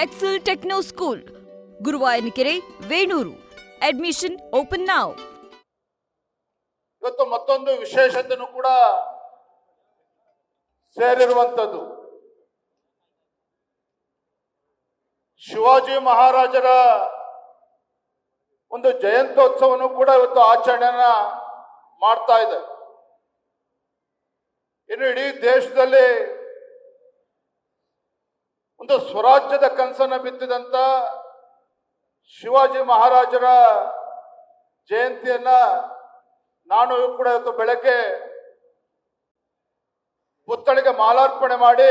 Excel Techno School, Guruvayanakere, Venur. Admission open now. ಇವತ್ತು ಮತ್ತೊಂದು ವಿಶೇಷತೆಯನ್ನು ಕೂಡ ಸೇರಿರುವಂಥದ್ದು. ಶಿವಾಜಿ ಮಹಾರಾಜರ ಒಂದು ಜಯಂತ್ಯೋತ್ಸವವನ್ನು ಕೂಡ ಇವತ್ತು ಆಚರಣೆಯನ್ನ ಮಾಡ್ತಾ ಇದೆ. ಇನ್ನು ಇಡೀ ದೇಶದಲ್ಲಿ ಒಂದು ಸ್ವರಾಜ್ಯದ ಕನಸನ್ನು ಬಿತ್ತಿದಂತ ಶಿವಾಜಿ ಮಹಾರಾಜರ ಜಯಂತಿಯನ್ನ ನಾನು ಕೂಡ ಇವತ್ತು ಬೆಳಗ್ಗೆ ಪುತ್ಥಳಿಗೆ ಮಾಲಾರ್ಪಣೆ ಮಾಡಿ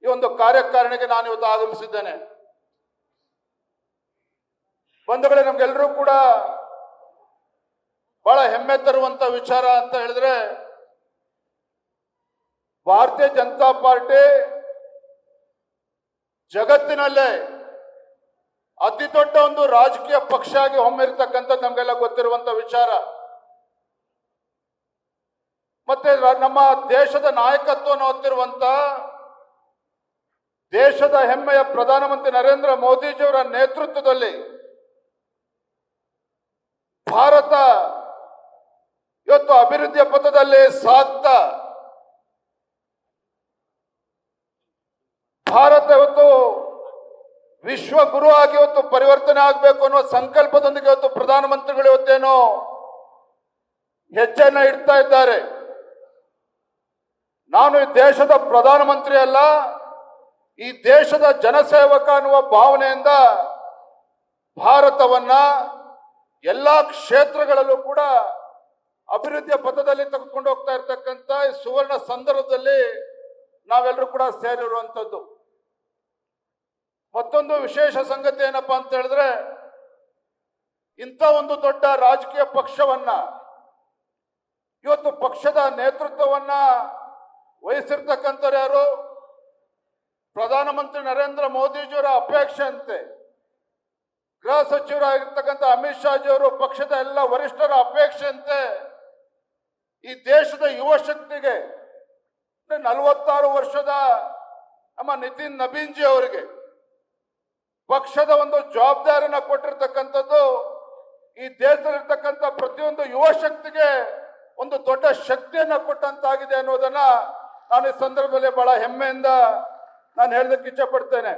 ಈ ಒಂದು ಕಾರ್ಯಕಾರಿಣಿಗೆ ನಾನು ಇವತ್ತು ಆಗಮಿಸಿದ್ದೇನೆ. ಬಂಧುಗಳೇ, ನಮ್ಗೆಲ್ಲರೂ ಕೂಡ ಬಹಳ ಹೆಮ್ಮೆ ತರುವಂತ ವಿಚಾರ ಅಂತ ಹೇಳಿದ್ರೆ, ಭಾರತೀಯ ಜನತಾ ಪಾರ್ಟಿ ಜಗತ್ತಿನಲ್ಲೇ ಅತಿ ದೊಡ್ಡ ಒಂದು ರಾಜಕೀಯ ಪಕ್ಷ ಆಗಿ ಹೊಮ್ಮಿರ್ತಕ್ಕಂಥದ್ದು ನಮಗೆಲ್ಲ ಗೊತ್ತಿರುವಂತ ವಿಚಾರ. ಮತ್ತೆ ನಮ್ಮ ದೇಶದ ನಾಯಕತ್ವವನ್ನು ಹೊತ್ತಿರುವಂತ ದೇಶದ ಹೆಮ್ಮೆಯ ಪ್ರಧಾನಮಂತ್ರಿ ನರೇಂದ್ರ ಮೋದಿಜಿಯವರ ನೇತೃತ್ವದಲ್ಲಿ ಭಾರತ ಇವತ್ತು ಅಭಿವೃದ್ಧಿಯ ಪಥದಲ್ಲಿ ಸಾಗ್ತಾ, ಭಾರತ ಇವತ್ತು ವಿಶ್ವ ಗುರು ಆಗಿ ಇವತ್ತು ಪರಿವರ್ತನೆ ಆಗಬೇಕು ಅನ್ನೋ ಸಂಕಲ್ಪದೊಂದಿಗೆ ಇವತ್ತು ಪ್ರಧಾನಮಂತ್ರಿಗಳು ಇವತ್ತೇನೋ ಹೆಜ್ಜೆಯನ್ನ ಇಡ್ತಾ ಇದ್ದಾರೆ. ನಾನು ಈ ದೇಶದ ಪ್ರಧಾನಮಂತ್ರಿ ಅಲ್ಲ, ಈ ದೇಶದ ಜನಸೇವಕ ಅನ್ನುವ ಭಾವನೆಯಿಂದ ಭಾರತವನ್ನ ಎಲ್ಲಾ ಕ್ಷೇತ್ರಗಳಲ್ಲೂ ಕೂಡ ಅಭಿವೃದ್ಧಿಯ ಪಥದಲ್ಲಿ ತೆಗೆದುಕೊಂಡು ಹೋಗ್ತಾ ಇರ್ತಕ್ಕಂಥ ಈ ಸುವರ್ಣ ಸಂದರ್ಭದಲ್ಲಿ ನಾವೆಲ್ಲರೂ ಕೂಡ ಸೇರಿರುವಂಥದ್ದು. ಮತ್ತೊಂದು ವಿಶೇಷ ಸಂಗತಿ ಏನಪ್ಪಾ ಅಂತ ಹೇಳಿದ್ರೆ, ಇಂಥ ಒಂದು ದೊಡ್ಡ ರಾಜಕೀಯ ಪಕ್ಷವನ್ನ ಇವತ್ತು ಪಕ್ಷದ ನೇತೃತ್ವವನ್ನ ವಹಿಸಿರ್ತಕ್ಕಂಥವ್ರು ಯಾರು? ಪ್ರಧಾನಮಂತ್ರಿ ನರೇಂದ್ರ ಮೋದಿಜಿಯವರ ಅಪೇಕ್ಷೆ ಅಂತೆ, ಗೃಹ ಸಚಿವರಾಗಿರ್ತಕ್ಕಂಥ ಅಮಿತ್ ಶಾಜಿಯವರು, ಪಕ್ಷದ ಎಲ್ಲ ವರಿಷ್ಠರ ಅಪೇಕ್ಷೆ ಅಂತೆ ಈ ದೇಶದ ಯುವ ಶಕ್ತಿಗೆ 46 ವರ್ಷದ ನಮ್ಮ ನಿತಿನ್ ನಬೀನ್ ಜಿ ಅವರಿಗೆ ಪಕ್ಷದ ಒಂದು ಜವಾಬ್ದಾರಿನ ಕೊಟ್ಟಿರ್ತಕ್ಕಂಥದ್ದು ಈ ದೇಶದಲ್ಲಿರ್ತಕ್ಕಂಥ ಪ್ರತಿಯೊಂದು ಯುವ ಶಕ್ತಿಗೆ ಒಂದು ದೊಡ್ಡ ಶಕ್ತಿಯನ್ನ ಕೊಟ್ಟಂತಾಗಿದೆ ಅನ್ನೋದನ್ನ ನಾನು ಈ ಸಂದರ್ಭದಲ್ಲಿ ಬಹಳ ಹೆಮ್ಮೆಯಿಂದ ನಾನು ಹೇಳೋದಕ್ಕೆ ಇಚ್ಛೆ ಪಡ್ತೇನೆ.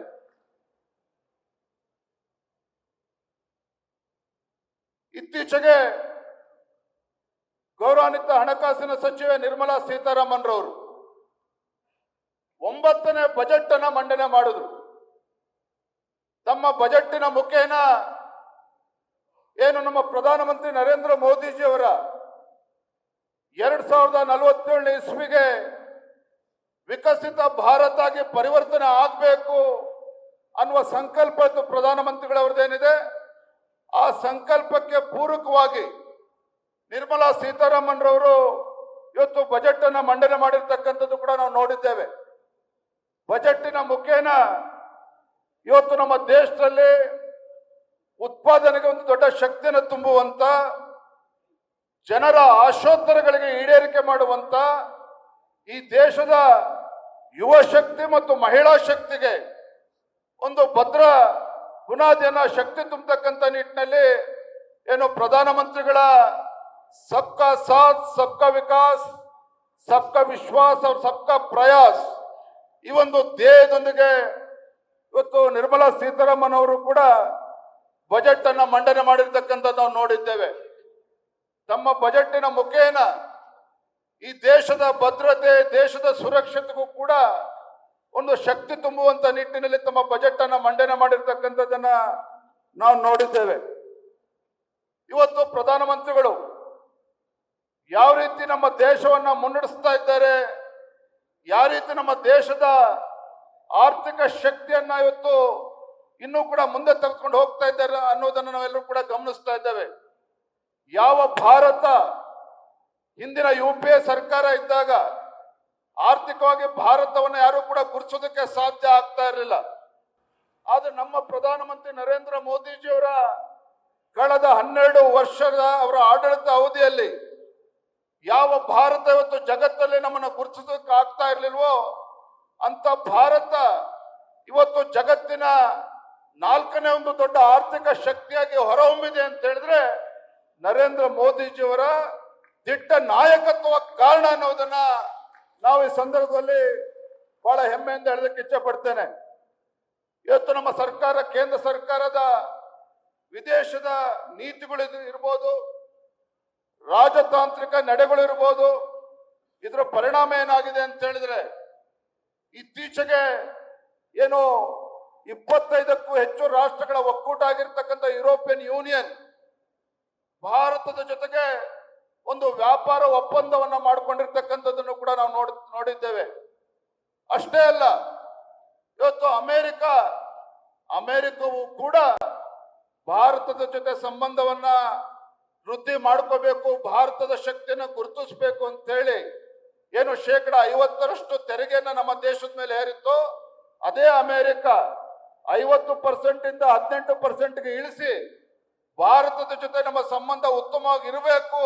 ಇತ್ತೀಚೆಗೆ ಗೌರವಾನ್ವಿತ ಹಣಕಾಸಿನ ಸಚಿವೆ ನಿರ್ಮಲಾ ಸೀತಾರಾಮನ್ ರವರು 9ನೇ ಬಜೆಟ್ ಅನ್ನ ಮಂಡನೆ ಮಾಡಿದ್ರು. ತಮ್ಮ ಬಜೆಟ್ಟಿನ ಮುಖೇನ ಏನು ನಮ್ಮ ಪ್ರಧಾನಮಂತ್ರಿ ನರೇಂದ್ರ ಮೋದಿಜಿ ಅವರ 2047 ಇಸ್ವಿಗೆ ವಿಕಸಿತ ಭಾರತ ಆಗಿ ಪರಿವರ್ತನೆ ಆಗಬೇಕು ಅನ್ನುವ ಸಂಕಲ್ಪ ಇತ್ತು ಪ್ರಧಾನಮಂತ್ರಿಗಳವ್ರದ್ದೇನಿದೆ. ಆ ಸಂಕಲ್ಪಕ್ಕೆ ಪೂರಕವಾಗಿ ನಿರ್ಮಲಾ ಸೀತಾರಾಮನ್ ರವರು ಇವತ್ತು ಬಜೆಟ್ ಅನ್ನ ಮಂಡನೆ ಮಾಡಿರ್ತಕ್ಕಂಥದ್ದು ಕೂಡ ನಾವು ನೋಡಿದ್ದೇವೆ. ಬಜೆಟ್ಟಿನ ಮುಖೇನ ಇವತ್ತು ನಮ್ಮ ದೇಶದಲ್ಲಿ ಉತ್ಪಾದನೆಗೆ ಒಂದು ದೊಡ್ಡ ಶಕ್ತಿಯನ್ನು ತುಂಬುವಂತ, ಜನರ ಆಶೋತ್ತರಗಳಿಗೆ ಈಡೇರಿಕೆ ಮಾಡುವಂತ, ಈ ದೇಶದ ಯುವ ಶಕ್ತಿ ಮತ್ತು ಮಹಿಳಾ ಶಕ್ತಿಗೆ ಒಂದು ಭದ್ರ ಬುನಾದಿಯನ್ನ ಶಕ್ತಿ ತುಂಬತಕ್ಕಂಥ ನಿಟ್ಟಿನಲ್ಲಿ ಏನು ಪ್ರಧಾನಮಂತ್ರಿಗಳ ಸಬ್ಕಾ ಸಾಥ್ ಸಬ್ಕಾ ವಿಕಾಸ್ ಸಬ್ಕಾ ವಿಶ್ವಾಸ್ और ಸಬ್ಕಾ ಪ್ರಯಾಸ್ ಈ ಒಂದು ಧ್ಯೇಯದೊಂದಿಗೆ ಇವತ್ತು ನಿರ್ಮಲಾ ಸೀತಾರಾಮನ್ ಅವರು ಕೂಡ ಬಜೆಟ್ ಅನ್ನ ಮಂಡನೆ ಮಾಡಿರ್ತಕ್ಕಂಥದ್ದು ನಾವು ನೋಡಿದ್ದೇವೆ. ತಮ್ಮ ಬಜೆಟ್ಟಿನ ಮುಖೇನ ಈ ದೇಶದ ಭದ್ರತೆ, ದೇಶದ ಸುರಕ್ಷತೆಗೂ ಕೂಡ ಒಂದು ಶಕ್ತಿ ತುಂಬುವಂತ ನಿಟ್ಟಿನಲ್ಲಿ ತಮ್ಮ ಬಜೆಟ್ ಅನ್ನ ಮಂಡನೆ ಮಾಡಿರ್ತಕ್ಕಂಥದ್ದನ್ನ ನಾವು ನೋಡಿದ್ದೇವೆ. ಇವತ್ತು ಪ್ರಧಾನಮಂತ್ರಿಗಳು ಯಾವ ರೀತಿ ನಮ್ಮ ದೇಶವನ್ನ ಮುನ್ನಡೆಸ್ತಾ ಇದ್ದಾರೆ, ಯಾವ ರೀತಿ ನಮ್ಮ ದೇಶದ ಆರ್ಥಿಕ ಶಕ್ತಿಯನ್ನ ಇವತ್ತು ಇನ್ನೂ ಕೂಡ ಮುಂದೆ ತೆಗೆದುಕೊಂಡು ಹೋಗ್ತಾ ಇದ್ದಾರೆ ಅನ್ನೋದನ್ನು ನಾವೆಲ್ಲರೂ ಕೂಡ ಗಮನಿಸ್ತಾ ಇದ್ದೇವೆ. ಯಾವ ಭಾರತ ಹಿಂದಿನ UPA ಸರ್ಕಾರ ಇದ್ದಾಗ ಆರ್ಥಿಕವಾಗಿ ಭಾರತವನ್ನು ಯಾರು ಕೂಡ ಗುರುತಿಸೋದಕ್ಕೆ ಸಾಧ್ಯ ಆಗ್ತಾ ಇರಲಿಲ್ಲ. ಆದ್ರೆ ನಮ್ಮ ಪ್ರಧಾನಮಂತ್ರಿ ನರೇಂದ್ರ ಮೋದಿಜಿಯವರ ಕಳೆದ 12 ವರ್ಷದ ಅವರ ಆಡಳಿತ ಅವಧಿಯಲ್ಲಿ ಯಾವ ಭಾರತ ಇವತ್ತು ಜಗತ್ತಲ್ಲಿ ನಮ್ಮನ್ನು ಗುರುತಿಸೋದಕ್ಕೆ ಆಗ್ತಾ ಇರಲಿಲ್ವೋ ಅಂತ ಭಾರತ ಇವತ್ತು ಜಗತ್ತಿನ ನಾಲ್ಕನೇ ಒಂದು ದೊಡ್ಡ ಆರ್ಥಿಕ ಶಕ್ತಿಯಾಗಿ ಹೊರಹೊಮ್ಮಿದೆ ಅಂತ ಹೇಳಿದ್ರೆ ನರೇಂದ್ರ ಮೋದಿಜಿಯವರ ದಿಟ್ಟ ನಾಯಕತ್ವ ಕಾರಣ ಅನ್ನೋದನ್ನ ನಾವು ಈ ಸಂದರ್ಭದಲ್ಲಿ ಬಹಳ ಹೆಮ್ಮೆಯಿಂದ ಹೇಳೋದಕ್ಕೆ ಇಚ್ಛೆ ಪಡ್ತೇನೆ. ಇವತ್ತು ನಮ್ಮ ಸರ್ಕಾರ, ಕೇಂದ್ರ ಸರ್ಕಾರದ ವಿದೇಶದ ನೀತಿಗಳು ಇರ್ಬೋದು, ರಾಜತಾಂತ್ರಿಕ ನಡೆಗಳು ಇರ್ಬೋದು, ಇದರ ಪರಿಣಾಮ ಏನಾಗಿದೆ ಅಂತ ಹೇಳಿದ್ರೆ ಇತ್ತೀಚೆಗೆ ಏನು 25ಕ್ಕೂ ಹೆಚ್ಚು ರಾಷ್ಟ್ರಗಳ ಒಕ್ಕೂಟ ಆಗಿರ್ತಕ್ಕಂಥ ಯುರೋಪಿಯನ್ ಯೂನಿಯನ್ ಭಾರತದ ಜೊತೆಗೆ ಒಂದು ವ್ಯಾಪಾರ ಒಪ್ಪಂದವನ್ನ ಮಾಡಿಕೊಂಡಿರ್ತಕ್ಕಂಥದ್ದನ್ನು ಕೂಡ ನಾವು ನೋಡಿದ್ದೇವೆ. ಅಷ್ಟೇ ಅಲ್ಲ, ಇವತ್ತು ಅಮೆರಿಕವು ಕೂಡ ಭಾರತದ ಜೊತೆ ಸಂಬಂಧವನ್ನ ವೃದ್ಧಿ ಮಾಡ್ಕೋಬೇಕು, ಭಾರತದ ಶಕ್ತಿಯನ್ನು ಗುರುತಿಸಬೇಕು ಅಂತ ಹೇಳಿ ಏನು 50% ತೆರಿಗೆಯನ್ನ ನಮ್ಮ ದೇಶದ ಮೇಲೆ ಹೇರಿತ್ತು, ಅದೇ ಅಮೆರಿಕ 50% ಇಂದ 18%ಗೆ ಇಳಿಸಿ ಭಾರತದ ಜೊತೆ ನಮ್ಮ ಸಂಬಂಧ ಉತ್ತಮವಾಗಿ ಇರಬೇಕು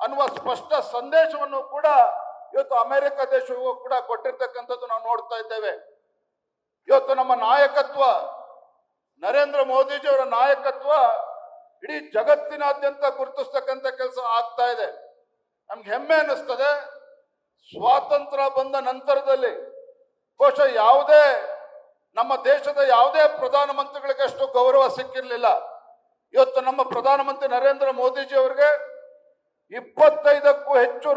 ಅನ್ನುವ ಸ್ಪಷ್ಟ ಸಂದೇಶವನ್ನು ಕೂಡ ಇವತ್ತು ಅಮೆರಿಕ ದೇಶವು ಕೂಡ ಕೊಟ್ಟಿರ್ತಕ್ಕಂಥದ್ದು ನಾವು ನೋಡ್ತಾ ಇದ್ದೇವೆ. ಇವತ್ತು ನಮ್ಮ ನಾಯಕತ್ವ, ನರೇಂದ್ರ ಮೋದಿಜಿಯವರ ನಾಯಕತ್ವ ಇಡೀ ಜಗತ್ತಿನಾದ್ಯಂತ ಗುರುತಿಸ್ತಕ್ಕಂಥ ಕೆಲಸ ಆಗ್ತಾ ಇದೆ. ನಮ್ಗೆ ಹೆಮ್ಮೆ ಅನ್ನಿಸ್ತದೆ. ಸ್ವಾತಂತ್ರ್ಯ ಬಂದ ನಂತರದಲ್ಲಿ ಬಹುಶಃ ನಮ್ಮ ದೇಶದ ಯಾವುದೇ ಪ್ರಧಾನಮಂತ್ರಿಗಳಿಗೆ ಅಷ್ಟು ಗೌರವ ಸಿಕ್ಕಿರಲಿಲ್ಲ. ಇವತ್ತು ನಮ್ಮ ಪ್ರಧಾನಮಂತ್ರಿ ನರೇಂದ್ರ ಮೋದಿಜಿ ಅವರಿಗೆ 25ಕ್ಕೂ ಹೆಚ್ಚು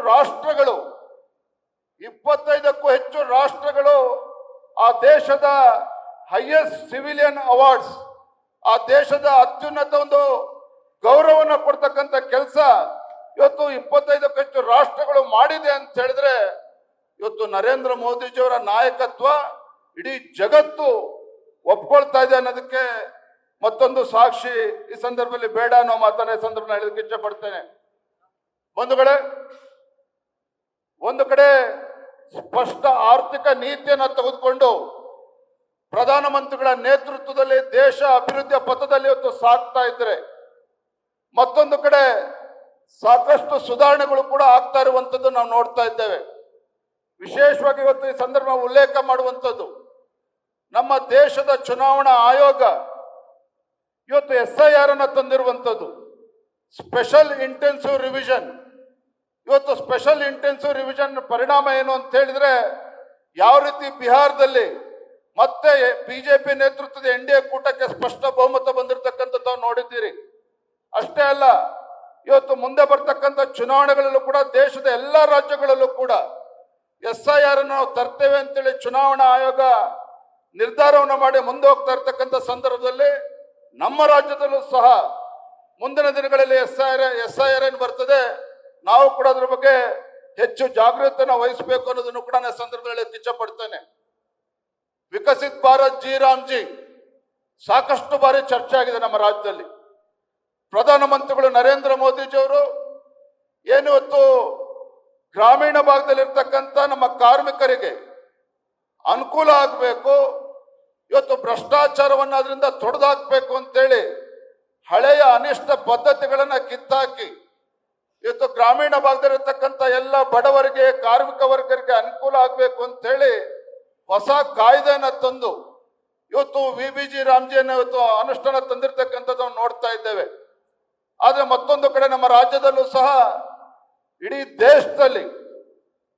ರಾಷ್ಟ್ರಗಳು ಆ ದೇಶದ ಹೈಯೆಸ್ಟ್ ಸಿವಿಲಿಯನ್ ಅವಾರ್ಡ್ಸ್, ಆ ದೇಶದ ಅತ್ಯುನ್ನತ ಒಂದು ಗೌರವವನ್ನು ಕೊಡ್ತಕ್ಕಂಥ ಕೆಲಸ ಇವತ್ತು 25ಕ್ಕೂ ಹೆಚ್ಚು ರಾಷ್ಟ್ರಗಳು ಮಾಡಿದೆ ಅಂತ ಹೇಳಿದ್ರೆ ಇವತ್ತು ನರೇಂದ್ರ ಮೋದಿಜಿಯವರ ನಾಯಕತ್ವ ಇಡೀ ಜಗತ್ತು ಒಪ್ಕೊಳ್ತಾ ಇದೆ ಅನ್ನೋದಕ್ಕೆ ಮತ್ತೊಂದು ಸಾಕ್ಷಿ ಈ ಸಂದರ್ಭದಲ್ಲಿ ಬೇಡ ಅನ್ನೋ ಮಾತನ್ನ ಈ ಸಂದರ್ಭದಲ್ಲಿ ಹೇಳೋದಕ್ಕೆ ಇಚ್ಛೆ ಪಡ್ತೇನೆ. ಒಂದು ಕಡೆ ಸ್ಪಷ್ಟ ಆರ್ಥಿಕ ನೀತಿಯನ್ನು ತೆಗೆದುಕೊಂಡು ಪ್ರಧಾನಮಂತ್ರಿಗಳ ನೇತೃತ್ವದಲ್ಲಿ ದೇಶ ಅಭಿವೃದ್ಧಿಯ ಪಥದಲ್ಲಿ ಇವತ್ತು ಸಾಗ್ತಾ ಇದ್ರೆ, ಮತ್ತೊಂದು ಕಡೆ ಸಾಕಷ್ಟು ಸುಧಾರಣೆಗಳು ಕೂಡ ಆಗ್ತಾ ಇರುವಂತದ್ದು ನಾವು ನೋಡ್ತಾ ಇದ್ದೇವೆ. ವಿಶೇಷವಾಗಿ ಇವತ್ತು ಈ ಸಂದರ್ಭ ಉಲ್ಲೇಖ ಮಾಡುವಂಥದ್ದು, ನಮ್ಮ ದೇಶದ ಚುನಾವಣಾ ಆಯೋಗ ಇವತ್ತು SIR ಅನ್ನು ತಂದಿರುವಂಥದ್ದು, ಸ್ಪೆಷಲ್ ಇಂಟೆನ್ಸಿವ್ ರಿವಿಷನ್. ಇವತ್ತು ಸ್ಪೆಷಲ್ ಇಂಟೆನ್ಸಿವ್ ರಿವಿಷನ್ ಪರಿಣಾಮ ಏನು ಅಂತ ಹೇಳಿದ್ರೆ, ಯಾವ ರೀತಿ ಬಿಹಾರದಲ್ಲಿ ಮತ್ತೆ ಬಿಜೆಪಿ ನೇತೃತ್ವದ NDA ಕೂಟಕ್ಕೆ ಸ್ಪಷ್ಟ ಬಹುಮತ ಬಂದಿರತಕ್ಕಂಥದ್ದು ನೋಡಿದ್ದೀರಿ. ಅಷ್ಟೇ ಅಲ್ಲ, ಇವತ್ತು ಮುಂದೆ ಬರ್ತಕ್ಕಂಥ ಚುನಾವಣೆಗಳಲ್ಲೂ ಕೂಡ ದೇಶದ ಎಲ್ಲ ರಾಜ್ಯಗಳಲ್ಲೂ ಕೂಡ SIR ಅನ್ನು ನಾವು ತರ್ತೇವೆ ಅಂತೇಳಿ ಚುನಾವಣಾ ಆಯೋಗ ನಿರ್ಧಾರವನ್ನು ಮಾಡಿ ಮುಂದೆ ಹೋಗ್ತಾ ಇರ್ತಕ್ಕಂಥ ಸಂದರ್ಭದಲ್ಲಿ ನಮ್ಮ ರಾಜ್ಯದಲ್ಲೂ ಸಹ ಮುಂದಿನ ದಿನಗಳಲ್ಲಿ SIR ಏನು ಬರ್ತದೆ, ನಾವು ಕೂಡ ಅದ್ರ ಬಗ್ಗೆ ಹೆಚ್ಚು ಜಾಗೃತಿಯನ್ನು ವಹಿಸಬೇಕು ಅನ್ನೋದನ್ನು ಕೂಡ ನಾನು ಸಂದರ್ಭದಲ್ಲಿ ಇಚ್ಛೆ ಪಡ್ತೇನೆ. ವಿಕಸಿತ್ ಭಾರತ್ ಜಿ ರಾಮ್ಜಿ ಸಾಕಷ್ಟು ಬಾರಿ ಚರ್ಚೆ ಆಗಿದೆ ನಮ್ಮ ರಾಜ್ಯದಲ್ಲಿ. ಪ್ರಧಾನಮಂತ್ರಿಗಳು ನರೇಂದ್ರ ಮೋದಿಜಿಯವರು ಏನಿವತ್ತು ಗ್ರಾಮೀಣ ಭಾಗದಲ್ಲಿರ್ತಕ್ಕಂಥ ನಮ್ಮ ಕಾರ್ಮಿಕರಿಗೆ ಅನುಕೂಲ ಆಗಬೇಕು, ಇವತ್ತು ಭ್ರಷ್ಟಾಚಾರವನ್ನು ಅದರಿಂದ ತೊಡೆದಾಕಬೇಕು ಅಂತೇಳಿ ಹಳೆಯ ಅನಿಷ್ಟ ಪದ್ಧತಿಗಳನ್ನ ಕಿತ್ತಾಕಿ ಇವತ್ತು ಗ್ರಾಮೀಣ ಭಾಗದಲ್ಲಿರ್ತಕ್ಕಂಥ ಎಲ್ಲ ಬಡವರಿಗೆ, ಕಾರ್ಮಿಕ ವರ್ಗರಿಗೆ ಅನುಕೂಲ ಆಗಬೇಕು ಅಂತೇಳಿ ಹೊಸ ಕಾಯ್ದೆಯನ್ನು ತಂದು ಇವತ್ತು VBG ರಾಮ್ಜಿಯನ್ನು ಇವತ್ತು ಅನುಷ್ಠಾನ ತಂದಿರತಕ್ಕಂಥದ್ದು ನೋಡ್ತಾ ಇದ್ದೇವೆ. ಆದ್ರೆ ಮತ್ತೊಂದು ಕಡೆ ನಮ್ಮ ರಾಜ್ಯದಲ್ಲೂ ಸಹ ಇಡೀ ದೇಶದಲ್ಲಿ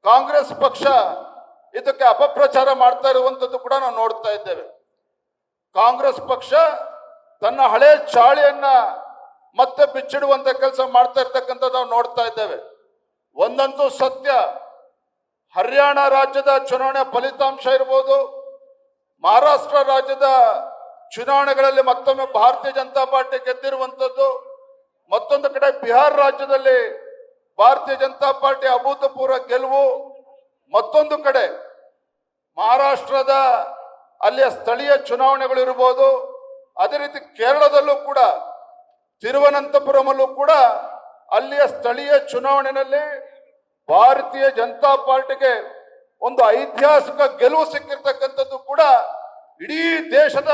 ಕಾಂಗ್ರೆಸ್ ಪಕ್ಷ ಇದಕ್ಕೆ ಅಪಪ್ರಚಾರ ಮಾಡ್ತಾ ಇರುವಂತದ್ದು ಕೂಡ ನಾವು ನೋಡ್ತಾ ಇದ್ದೇವೆ. ಕಾಂಗ್ರೆಸ್ ಪಕ್ಷ ತನ್ನ ಹಳೆ ಚಾಳಿಯನ್ನ ಮತ್ತೆ ಬಿಚ್ಚಿಡುವಂತ ಕೆಲಸ ಮಾಡ್ತಾ ಇರ್ತಕ್ಕಂಥದ್ದು ನಾವು ನೋಡ್ತಾ ಇದ್ದೇವೆ. ಒಂದಂತೂ ಸತ್ಯ, ಹರಿಯಾಣ ರಾಜ್ಯದ ಚುನಾವಣೆ ಫಲಿತಾಂಶ ಇರ್ಬೋದು, ಮಹಾರಾಷ್ಟ್ರ ರಾಜ್ಯದ ಚುನಾವಣೆಗಳಲ್ಲಿ ಮತ್ತೊಮ್ಮೆ ಭಾರತೀಯ ಜನತಾ ಪಾರ್ಟಿ ಗೆದ್ದಿರುವಂಥದ್ದು, ಮತ್ತೊಂದು ಕಡೆ ಬಿಹಾರ ರಾಜ್ಯದಲ್ಲಿ ಭಾರತೀಯ ಜನತಾ ಪಾರ್ಟಿ ಅಭೂತಪೂರ್ವ ಗೆಲುವು, ಮತ್ತೊಂದು ಕಡೆ ಮಹಾರಾಷ್ಟ್ರದ ಅಲ್ಲಿಯ ಸ್ಥಳೀಯ ಚುನಾವಣೆಗಳು ಇರಬಹುದು, ಅದೇ ರೀತಿ ಕೇರಳದಲ್ಲೂ ಕೂಡ ತಿರುವನಂತಪುರಮಲ್ಲೂ ಕೂಡ ಅಲ್ಲಿಯ ಸ್ಥಳೀಯ ಚುನಾವಣೆಯಲ್ಲಿ ಭಾರತೀಯ ಜನತಾ ಪಾರ್ಟಿಗೆ ಒಂದು ಐತಿಹಾಸಿಕ ಗೆಲುವು ಸಿಕ್ಕಿರ್ತಕ್ಕಂಥದ್ದು ಕೂಡ ಇಡೀ ದೇಶದ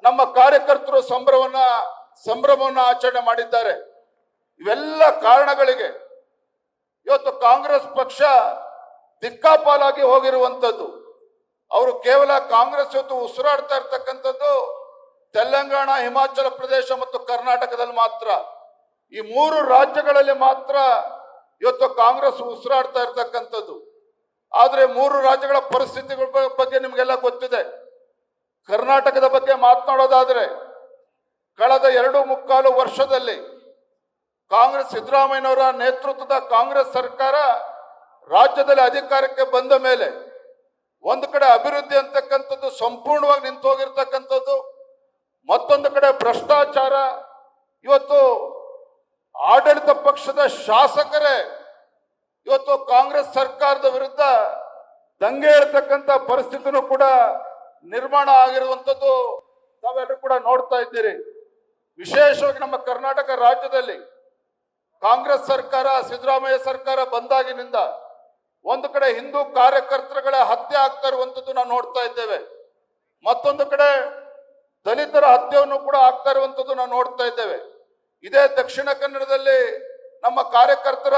ನಮ್ಮ ಕಾರ್ಯಕರ್ತರು ಸಂಭ್ರಮವನ್ನ ಆಚರಣೆ ಮಾಡಿದ್ದಾರೆ. ಇವೆಲ್ಲ ಕಾರಣಗಳಿಗೆ ಇವತ್ತು ಕಾಂಗ್ರೆಸ್ ಪಕ್ಷ ದಿಕ್ಕಾಪಾಲಾಗಿ ಹೋಗಿರುವಂಥದ್ದು. ಅವರು ಕೇವಲ ಕಾಂಗ್ರೆಸ್ ಇವತ್ತು ಉಸಿರಾಡ್ತಾ ಇರ್ತಕ್ಕಂಥದ್ದು ತೆಲಂಗಾಣ, ಹಿಮಾಚಲ ಪ್ರದೇಶ ಮತ್ತು ಕರ್ನಾಟಕದಲ್ಲಿ ಮಾತ್ರ. ಈ 3 ರಾಜ್ಯಗಳಲ್ಲಿ ಮಾತ್ರ ಇವತ್ತು ಕಾಂಗ್ರೆಸ್ ಉಸಿರಾಡ್ತಾ ಇರ್ತಕ್ಕಂಥದ್ದು. ಆದ್ರೆ 3 ರಾಜ್ಯಗಳ ಪರಿಸ್ಥಿತಿಗಳ ಬಗ್ಗೆ ನಿಮಗೆಲ್ಲ ಗೊತ್ತಿದೆ. ಕರ್ನಾಟಕದ ಬಗ್ಗೆ ಮಾತನಾಡೋದಾದ್ರೆ ಕಳೆದ 2.25 ವರ್ಷದಲ್ಲಿ ಕಾಂಗ್ರೆಸ್ ಸಿದ್ದರಾಮಯ್ಯನವರ ನೇತೃತ್ವದ ಕಾಂಗ್ರೆಸ್ ಸರ್ಕಾರ ರಾಜ್ಯದಲ್ಲಿ ಅಧಿಕಾರಕ್ಕೆ ಬಂದ ಮೇಲೆ ಒಂದು ಕಡೆ ಅಭಿವೃದ್ಧಿ ಅಂತಕ್ಕಂಥದ್ದು ಸಂಪೂರ್ಣವಾಗಿ ನಿಂತು ಹೋಗಿರ್ತಕ್ಕಂಥದ್ದು, ಮತ್ತೊಂದು ಕಡೆ ಭ್ರಷ್ಟಾಚಾರ. ಇವತ್ತು ಆಡಳಿತ ಪಕ್ಷದ ಶಾಸಕರೇ ಇವತ್ತು ಕಾಂಗ್ರೆಸ್ ಸರ್ಕಾರದ ವಿರುದ್ಧ ದಂಗೆ ಏಳ್ತಕ್ಕಂಥ ಪರಿಸ್ಥಿತಿನೂ ಕೂಡ ನಿರ್ಮಾಣ ಆಗಿರುವಂಥದ್ದು ತಾವೆಲ್ಲರೂ ಕೂಡ ನೋಡ್ತಾ ಇದ್ದೀರಿ. ವಿಶೇಷವಾಗಿ ನಮ್ಮ ಕರ್ನಾಟಕ ರಾಜ್ಯದಲ್ಲಿ ಕಾಂಗ್ರೆಸ್ ಸರ್ಕಾರ, ಸಿದ್ದರಾಮಯ್ಯ ಸರ್ಕಾರ ಬಂದಾಗಿನಿಂದ ಒಂದು ಕಡೆ ಹಿಂದೂ ಕಾರ್ಯಕರ್ತರುಗಳ ಹತ್ಯೆ ಆಗ್ತಾ ಇರುವಂಥದ್ದು ನಾವು ನೋಡ್ತಾ ಇದ್ದೇವೆ. ಮತ್ತೊಂದು ಕಡೆ ದಲಿತರ ಹತ್ಯೆಯನ್ನು ಕೂಡ ಆಗ್ತಾ ಇರುವಂಥದ್ದು ನಾವು ನೋಡ್ತಾ ಇದ್ದೇವೆ. ಇದೇ ದಕ್ಷಿಣ ಕನ್ನಡದಲ್ಲಿ ನಮ್ಮ ಕಾರ್ಯಕರ್ತರ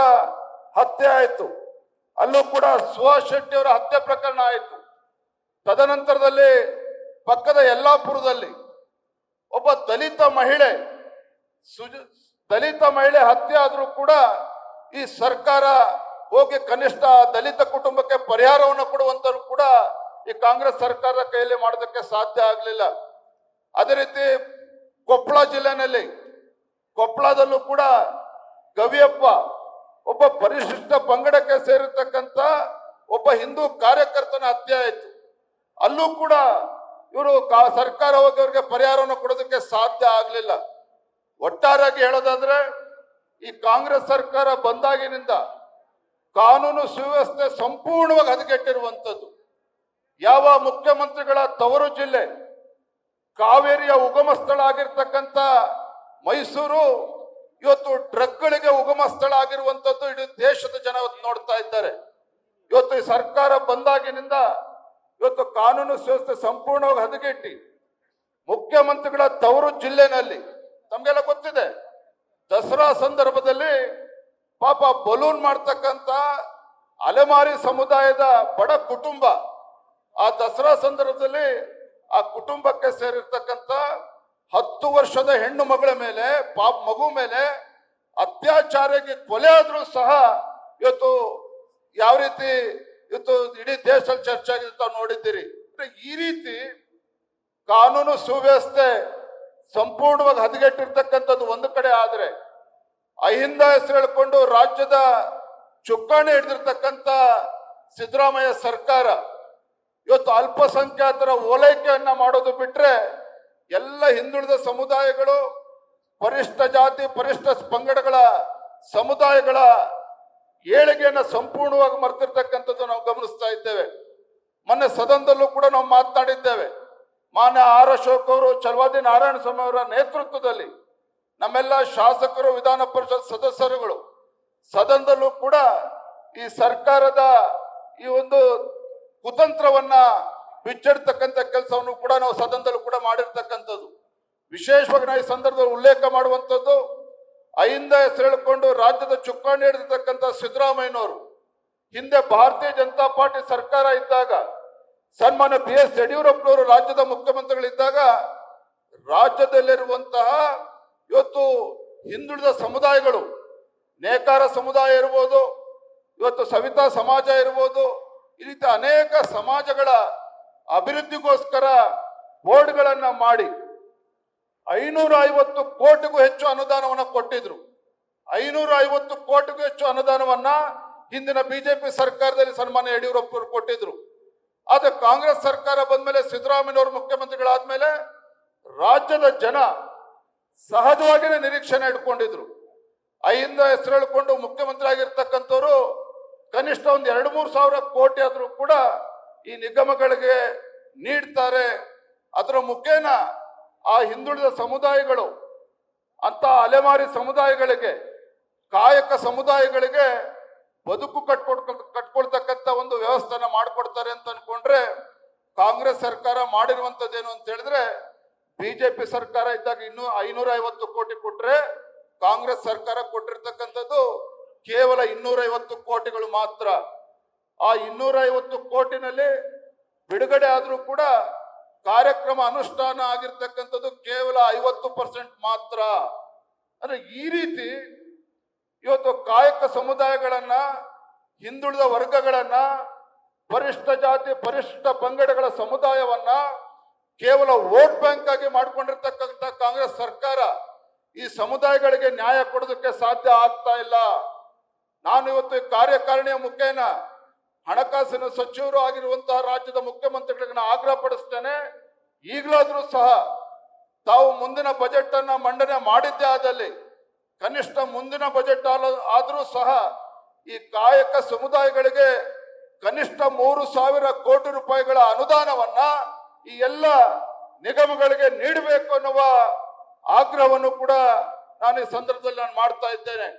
ಹತ್ಯೆ ಆಯಿತು, ಅಲ್ಲೂ ಕೂಡ ಸುಹಾಸ್ ಶೆಟ್ಟಿ ಅವರ ಹತ್ಯೆ ಪ್ರಕರಣ ಆಯಿತು. ತದನಂತರದಲ್ಲಿ ಪಕ್ಕದ ಯಲ್ಲಾಪುರದಲ್ಲಿ ಒಬ್ಬ ದಲಿತ ಮಹಿಳೆ ಹತ್ಯೆ ಆದರೂ ಕೂಡ ಈ ಸರ್ಕಾರ ಹೋಗಿ ಕನಿಷ್ಠ ದಲಿತ ಕುಟುಂಬಕ್ಕೆ ಪರಿಹಾರವನ್ನು ಕೊಡುವಂತರು ಕೂಡ ಈ ಕಾಂಗ್ರೆಸ್ ಸರ್ಕಾರದ ಕೈಯಲ್ಲಿ ಮಾಡೋದಕ್ಕೆ ಸಾಧ್ಯ ಆಗಲಿಲ್ಲ. ಅದೇ ರೀತಿ ಕೊಪ್ಪಳ ಜಿಲ್ಲೆನಲ್ಲಿ, ಕೊಪ್ಪಳದಲ್ಲೂ ಕೂಡ ಗವಿಯಪ್ಪ ಒಬ್ಬ ಪರಿಶಿಷ್ಟ ಪಂಗಡಕ್ಕೆ ಸೇರಿರ್ತಕ್ಕಂಥ ಒಬ್ಬ ಹಿಂದೂ ಕಾರ್ಯಕರ್ತನ ಹತ್ಯೆ ಆಯಿತು. ಅಲ್ಲೂ ಕೂಡ ಇವರು ಸರ್ಕಾರ ಹೋಗಿ ಅವರಿಗೆ ಪರಿಹಾರವನ್ನು ಕೊಡೋದಕ್ಕೆ ಸಾಧ್ಯ ಆಗಲಿಲ್ಲ. ಒಟ್ಟಾರೆಯಾಗಿ ಹೇಳೋದಾದ್ರೆ ಈ ಕಾಂಗ್ರೆಸ್ ಸರ್ಕಾರ ಬಂದಾಗಿನಿಂದ ಕಾನೂನು ಸುವ್ಯವಸ್ಥೆ ಸಂಪೂರ್ಣವಾಗಿ ಹದಗೆಟ್ಟಿರುವಂಥದ್ದು. ಯಾವ ಮುಖ್ಯಮಂತ್ರಿಗಳ ತವರು ಜಿಲ್ಲೆ, ಕಾವೇರಿಯ ಉಗಮ ಸ್ಥಳ ಆಗಿರ್ತಕ್ಕಂಥ ಮೈಸೂರು ಇವತ್ತು ಡ್ರಗ್ಗಳಿಗೆ ಉಗಮ ಸ್ಥಳ ಆಗಿರುವಂಥದ್ದು ಇಡೀ ದೇಶದ ಜನ ಇವತ್ತು ನೋಡ್ತಾ ಇದ್ದಾರೆ. ಇವತ್ತು ಈ ಸರ್ಕಾರ ಬಂದಾಗಿನಿಂದ ಇವತ್ತು ಕಾನೂನು ಸುವ್ಯವಸ್ಥೆ ಸಂಪೂರ್ಣವಾಗಿ ಹದಗೆಟ್ಟಿ ಮುಖ್ಯಮಂತ್ರಿಗಳ ತವರು ಜಿಲ್ಲೆನಲ್ಲಿ ತಮಗೆಲ್ಲ ಗೊತ್ತಿದೆ, ದಸರಾ ಸಂದರ್ಭದಲ್ಲಿ ಪಾಪ ಬಲೂನ್ ಮಾಡ್ತಕ್ಕಂಥ ಅಲೆಮಾರಿ ಸಮುದಾಯದ ಬಡ ಕುಟುಂಬ, ಆ ದಸರಾ ಸಂದರ್ಭದಲ್ಲಿ ಆ ಕುಟುಂಬಕ್ಕೆ ಸೇರಿರ್ತಕ್ಕಂಥ 10 ವರ್ಷದ ಹೆಣ್ಣು ಮಗಳ ಮೇಲೆ, ಮಗು ಮೇಲೆ ಅತ್ಯಾಚಾರಕ್ಕೆ ಕೊಲೆ ಆದ್ರೂ ಸಹ ಇವತ್ತು ಯಾವ ರೀತಿ ಇವತ್ತು ಇಡೀ ದೇಶದಲ್ಲಿ ಚರ್ಚೆ ಆಗಿದೆ ತಾವು ನೋಡಿದ್ದೀರಿ. ಈ ರೀತಿ ಕಾನೂನು ಸುವ್ಯವಸ್ಥೆ ಸಂಪೂರ್ಣವಾಗಿ ಹದಗೆಟ್ಟಿರ್ತಕ್ಕಂಥದ್ದು ಒಂದು ಕಡೆ ಆದ್ರೆ, ಅಹಿಂದ ಹೆಸರು ಹೇಳ್ಕೊಂಡು ರಾಜ್ಯದ ಚುಕ್ಕಾಣಿ ಹಿಡಿದಿರ್ತಕ್ಕಂಥ ಸಿದ್ದರಾಮಯ್ಯ ಸರ್ಕಾರ ಇವತ್ತು ಅಲ್ಪಸಂಖ್ಯಾತರ ಓಲೈಕೆಯನ್ನ ಮಾಡೋದು ಬಿಟ್ರೆ ಎಲ್ಲ ಹಿಂದುಳಿದ ಸಮುದಾಯಗಳು, ಪರಿಷ್ಠ ಜಾತಿ ಪರಿಷ್ಠ ಪಂಗಡಗಳ ಸಮುದಾಯಗಳ ಏಳಿಗೆಯನ್ನು ಸಂಪೂರ್ಣವಾಗಿ ಮರೆತಿರ್ತಕ್ಕಂಥದ್ದು ನಾವು ಗಮನಿಸ್ತಾ ಇದ್ದೇವೆ. ಮೊನ್ನೆ ಸದನದಲ್ಲೂ ಕೂಡ ನಾವು ಮಾತನಾಡಿದ್ದೇವೆ. ಮಾನ್ಯ ಆರ್ ಅಶೋಕ್ ಅವರು, ಚಲವಾದಿ ನಾರಾಯಣ ಸ್ವಾಮಿ ಅವರ ನೇತೃತ್ವದಲ್ಲಿ ನಮ್ಮೆಲ್ಲ ಶಾಸಕರು, ವಿಧಾನ ಪರಿಷತ್ ಸದಸ್ಯರುಗಳು ಸದನದಲ್ಲೂ ಕೂಡ ಈ ಸರ್ಕಾರದ ಈ ಒಂದು ಕುತಂತ್ರವನ್ನ ಬಿಚ್ಚಿಡ್ತಕ್ಕಂಥ ಕೆಲಸವನ್ನು ಕೂಡ ನಾವು ಸದನದಲ್ಲೂ ಕೂಡ ಮಾಡಿರ್ತಕ್ಕಂಥದ್ದು. ವಿಶೇಷವಾಗಿ ನಾವು ಈ ಸಂದರ್ಭದಲ್ಲಿ ಉಲ್ಲೇಖ ಮಾಡುವಂಥದ್ದು, ಅಹಿಂದ ಹೆಸರು ಹೇಳಿಕೊಂಡು ರಾಜ್ಯದ ಚುಕ್ಕಾಣಿ ಹಿಡಿದಿರ್ತಕ್ಕಂಥ ಸಿದ್ದರಾಮಯ್ಯನವರು ಹಿಂದೆ ಭಾರತೀಯ ಜನತಾ ಪಾರ್ಟಿ ಸರ್ಕಾರ ಇದ್ದಾಗ, ಸನ್ಮಾನ್ಯ BS ಯಡಿಯೂರಪ್ಪನವರು ರಾಜ್ಯದ ಮುಖ್ಯಮಂತ್ರಿಗಳಿದ್ದಾಗ ರಾಜ್ಯದಲ್ಲಿರುವಂತಹ ಇವತ್ತು ಹಿಂದುಳಿದ ಸಮುದಾಯಗಳು, ನೇಕಾರ ಸಮುದಾಯ ಇರ್ಬೋದು, ಇವತ್ತು ಸವಿತಾ ಸಮಾಜ ಇರ್ಬೋದು, ಈ ರೀತಿ ಅನೇಕ ಸಮಾಜಗಳ ಅಭಿವೃದ್ಧಿಗೋಸ್ಕರ ಬೋರ್ಡ್ಗಳನ್ನ ಮಾಡಿ 550 ಕೋಟಿಗೂ ಹೆಚ್ಚು ಅನುದಾನವನ್ನು ಕೊಟ್ಟಿದ್ರು. 550 ಕೋಟಿಗೂ ಹೆಚ್ಚು ಅನುದಾನವನ್ನ ಹಿಂದಿನ ಬಿಜೆಪಿ ಸರ್ಕಾರದಲ್ಲಿ ಸನ್ಮಾನ್ಯ ಯಡಿಯೂರಪ್ಪರು ಕೊಟ್ಟಿದ್ರು. ಆದ್ರೆ ಕಾಂಗ್ರೆಸ್ ಸರ್ಕಾರ ಬಂದ್ಮೇಲೆ, ಸಿದ್ದರಾಮಯ್ಯನವರು ಮುಖ್ಯಮಂತ್ರಿಗಳಾದ್ಮೇಲೆ ರಾಜ್ಯದ ಜನ ಸಹಜವಾಗಿಯೇ ನಿರೀಕ್ಷಣೆ ಇಟ್ಕೊಂಡಿದ್ರು. ಅಹಿಂದ ಹೆಸರು ಹೇಳ್ಕೊಂಡು ಮುಖ್ಯಮಂತ್ರಿ ಆಗಿರ್ತಕ್ಕಂಥವ್ರು ಕನಿಷ್ಠ ಒಂದು 2-3 ಸಾವಿರ ಕೋಟಿ ಆದ್ರೂ ಕೂಡ ಈ ನಿಗಮಗಳಿಗೆ ನೀಡ್ತಾರೆ. ಅದರ ಮುಖೇನ ಆ ಹಿಂದುಳಿದ ಸಮುದಾಯಗಳು, ಅಂತ ಅಲೆಮಾರಿ ಸಮುದಾಯಗಳಿಗೆ, ಕಾಯಕ ಸಮುದಾಯಗಳಿಗೆ ಬದುಕು ಕಟ್ಕೊಳ್ತಕ್ಕಂಥ ಒಂದು ವ್ಯವಸ್ಥೆನ ಮಾಡಿಕೊಡ್ತಾರೆ ಅಂತ ಅನ್ಕೊಂಡ್ರೆ, ಕಾಂಗ್ರೆಸ್ ಸರ್ಕಾರ ಮಾಡಿರುವಂತದ್ದೇನು ಅಂತ ಹೇಳಿದ್ರೆ, ಬಿಜೆಪಿ ಸರ್ಕಾರ ಇದ್ದಾಗ ಇನ್ನೂ 550 ಕೋಟಿ ಕೊಟ್ರೆ, ಕಾಂಗ್ರೆಸ್ ಸರ್ಕಾರ ಕೊಟ್ಟಿರ್ತಕ್ಕಂಥದ್ದು ಕೇವಲ 250 ಕೋಟಿಗಳು ಮಾತ್ರ. ಆ 250 ಕೋಟಿನಲ್ಲಿ ಬಿಡುಗಡೆ ಆದ್ರೂ ಕೂಡ ಕಾರ್ಯಕ್ರಮ ಅನುಷ್ಠಾನ ಆಗಿರ್ತಕ್ಕಂಥದ್ದು ಕೇವಲ 50% ಮಾತ್ರ. ಅಂದ್ರೆ ಈ ರೀತಿ ಇವತ್ತು ಕಾಯಕ ಸಮುದಾಯಗಳನ್ನ, ಹಿಂದುಳಿದ ವರ್ಗಗಳನ್ನ, ಪರಿಷ್ಠ ಜಾತಿ ಪರಿಷ್ಠ ಪಂಗಡಗಳ ಸಮುದಾಯವನ್ನ ಕೇವಲ ವೋಟ್ ಬ್ಯಾಂಕ್ ಆಗಿ ಮಾಡ್ಕೊಂಡಿರ್ತಕ್ಕಂಥ ಕಾಂಗ್ರೆಸ್ ಸರ್ಕಾರ ಈ ಸಮುದಾಯಗಳಿಗೆ ನ್ಯಾಯ ಕೊಡೋದಕ್ಕೆ ಸಾಧ್ಯ ಆಗ್ತಾ ಇಲ್ಲ. ನಾನು ಇವತ್ತು ಈ ಕಾರ್ಯಕಾರಿಣಿಯ ಮುಖೇನ ಹಣಕಾಸಿನ ಸಚಿವರು ಆಗಿರುವಂತಹ ರಾಜ್ಯದ ಮುಖ್ಯಮಂತ್ರಿಗಳಿಗೆ ನಾನು ಆಗ್ರಹ ಪಡಿಸ್ತೇನೆ, ಈಗಲಾದ್ರೂ ಸಹ ತಾವು ಮುಂದಿನ ಬಜೆಟ್ ಅನ್ನ ಮಂಡನೆ ಮಾಡಿದ್ದೇ ಆದಲ್ಲಿ ಕನಿಷ್ಠ ಮುಂದಿನ ಬಜೆಟ್ ಆದರೂ ಸಹ ಈ ಕಾಯಕ ಸಮುದಾಯಗಳಿಗೆ ಕನಿಷ್ಠ 3,000 ಕೋಟಿ ರೂಪಾಯಿಗಳ ಅನುದಾನವನ್ನ ಈ ಎಲ್ಲ ನಿಗಮಗಳಿಗೆ ನೀಡಬೇಕು ಅನ್ನುವ ಆಗ್ರಹವನ್ನು ಕೂಡ ನಾನು ಈ ಸಂದರ್ಭದಲ್ಲಿ ನಾನು ಮಾಡ್ತಾ ಇದ್ದೇನೆ.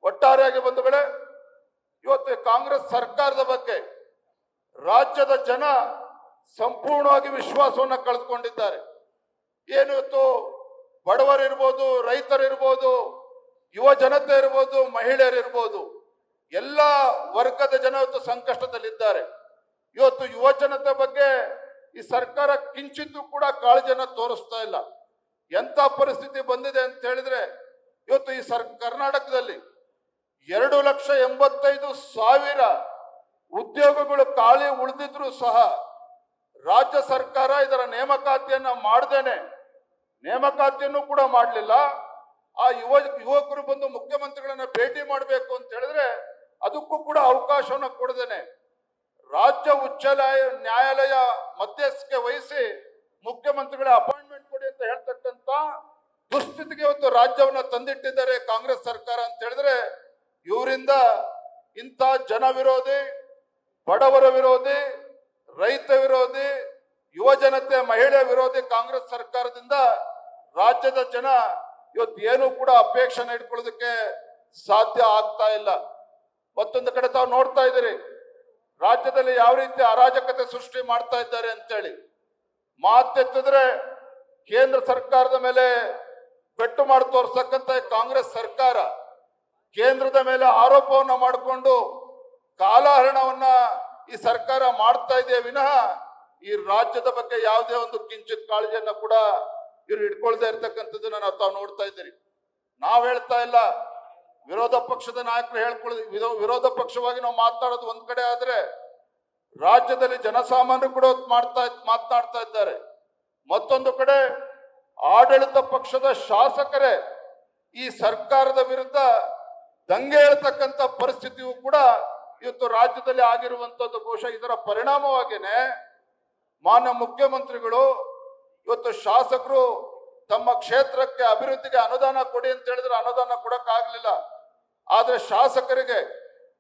ಒಟ್ಟಾರೆಯಾಗಿ ಬಂಧುಗಳೇ, ಇವತ್ತು ಕಾಂಗ್ರೆಸ್ ಸರ್ಕಾರದ ಬಗ್ಗೆ ರಾಜ್ಯದ ಜನ ಸಂಪೂರ್ಣವಾಗಿ ವಿಶ್ವಾಸವನ್ನು ಕಳೆದುಕೊಂಡಿದ್ದಾರೆ. ಏನು ಇವತ್ತು ಬಡವರಿರ್ಬೋದು, ರೈತರಿರ್ಬೋದು, ಯುವ ಜನತೆ ಇರ್ಬೋದು, ಮಹಿಳೆಯರಿರ್ಬೋದು, ಎಲ್ಲ ವರ್ಗದ ಜನ ಇವತ್ತು ಸಂಕಷ್ಟದಲ್ಲಿದ್ದಾರೆ. ಇವತ್ತು ಯುವ ಜನತೆ ಬಗ್ಗೆ ಈ ಸರ್ಕಾರ ಕಿಂಚಿತ್ತೂ ಕೂಡ ಕಾಳಜಿಯನ್ನು ತೋರಿಸ್ತಾ ಇಲ್ಲ. ಎಂತ ಪರಿಸ್ಥಿತಿ ಬಂದಿದೆ ಅಂತ ಹೇಳಿದ್ರೆ, ಇವತ್ತು ಈ ಕರ್ನಾಟಕದಲ್ಲಿ 2,85,000 ಉದ್ಯೋಗಗಳು ಖಾಲಿ ಉಳಿದಿದ್ರು ಸಹ ರಾಜ್ಯ ಸರ್ಕಾರ ಇದರ ನೇಮಕಾತಿಯನ್ನ ಮಾಡದೇನೆ, ನೇಮಕಾತಿಯನ್ನು ಕೂಡ ಮಾಡಲಿಲ್ಲ. ಆ ಯುವಕರು ಬಂದು ಮುಖ್ಯಮಂತ್ರಿಗಳನ್ನ ಭೇಟಿ ಮಾಡಬೇಕು ಅಂತ ಹೇಳಿದ್ರೆ ಅದಕ್ಕೂ ಕೂಡ ಅವಕಾಶವನ್ನು ಕೊಡದೇನೆ ರಾಜ್ಯ ಉಚ್ಚ ನ್ಯಾಯಾಲಯ ಮಧ್ಯಸ್ಥಿಕೆ ವಹಿಸಿ ಮುಖ್ಯಮಂತ್ರಿಗಳ ಅಪಾಯಿಂಟ್ಮೆಂಟ್ ಕೊಡಿ ಅಂತ ಹೇಳ್ತಕ್ಕಂಥ ದುಸ್ಥಿತಿಗೆ ಇವತ್ತು ರಾಜ್ಯವನ್ನ ತಂದಿಟ್ಟಿದ್ದಾರೆ ಕಾಂಗ್ರೆಸ್ ಸರ್ಕಾರ ಅಂತ ಹೇಳಿದ್ರೆ, ಇವರಿಂದ ಇಂಥ ಜನ ವಿರೋಧಿ, ಬಡವರ ವಿರೋಧಿ, ರೈತ ವಿರೋಧಿ, ಯುವ ಜನತೆ, ಮಹಿಳೆ ವಿರೋಧಿ ಕಾಂಗ್ರೆಸ್ ಸರ್ಕಾರದಿಂದ ರಾಜ್ಯದ ಜನ ಇವತ್ತು ಏನು ಕೂಡ ಅಪೇಕ್ಷೆ ಇಟ್ಕೊಳ್ಳೋದಕ್ಕೆ ಸಾಧ್ಯ ಆಗ್ತಾ ಇಲ್ಲ. ಮತ್ತೊಂದು ಕಡೆ ತಾವು ನೋಡ್ತಾ ಇದ್ದೀರಿ ರಾಜ್ಯದಲ್ಲಿ ಯಾವ ರೀತಿ ಅರಾಜಕತೆ ಸೃಷ್ಟಿ ಮಾಡ್ತಾ ಇದ್ದಾರೆ ಅಂತೇಳಿ. ಮಾತೆತ್ತಿದ್ರೆ ಕೇಂದ್ರ ಸರ್ಕಾರದ ಮೇಲೆ ಪೆಟ್ಟು ಮಾಡಿ ತೋರ್ಸಕ್ಕಂತ ಕಾಂಗ್ರೆಸ್ ಸರ್ಕಾರ ಕೇಂದ್ರದ ಮೇಲೆ ಆರೋಪವನ್ನ ಮಾಡಿಕೊಂಡು ಕಾಲಹರಣವನ್ನ ಈ ಸರ್ಕಾರ ಮಾಡ್ತಾ ಇದೆ ವಿನಃ ಈ ರಾಜ್ಯದ ಬಗ್ಗೆ ಯಾವುದೇ ಒಂದು ಕಿಂಚಿತ್ ಕಾಳಜಿಯನ್ನ ಕೂಡ ಇವ್ರು ಇಟ್ಕೊಳ್ತಾ ಇರ್ತಕ್ಕಂಥದ್ದನ್ನ ನಾವು ತಾವು ನೋಡ್ತಾ ಇದ್ದೀರಿ. ನಾವ್ ಹೇಳ್ತಾ ಇಲ್ಲ, ವಿರೋಧ ಪಕ್ಷದ ನಾಯಕರು ವಿರೋಧ ಪಕ್ಷವಾಗಿ ನಾವು ಮಾತನಾಡೋದು ಒಂದ್ ಕಡೆ ಆದ್ರೆ ರಾಜ್ಯದಲ್ಲಿ ಜನಸಾಮಾನ್ಯರು ಕೂಡ ಮಾತನಾಡ್ತಾ ಇದ್ದಾರೆ. ಮತ್ತೊಂದು ಕಡೆ ಆಡಳಿತ ಪಕ್ಷದ ಶಾಸಕರೇ ಈ ಸರ್ಕಾರದ ವಿರುದ್ಧ ದಂಗೆ ಹೇಳ್ತಕ್ಕಂಥ ಪರಿಸ್ಥಿತಿಯು ಕೂಡ ಇವತ್ತು ರಾಜ್ಯದಲ್ಲಿ ಆಗಿರುವಂತದ್ದು. ಬಹುಶಃ ಇದರ ಪರಿಣಾಮವಾಗಿನೇ ಮಾನ್ಯ ಮುಖ್ಯಮಂತ್ರಿಗಳು ಇವತ್ತು ಶಾಸಕರು ತಮ್ಮ ಕ್ಷೇತ್ರಕ್ಕೆ ಅಭಿವೃದ್ಧಿಗೆ ಅನುದಾನ ಕೊಡಿ ಅಂತ ಹೇಳಿದ್ರೆ ಅನುದಾನ ಕೊಡಕ್ಕಾಗ್ಲಿಲ್ಲ. ಆದ್ರೆ ಶಾಸಕರಿಗೆ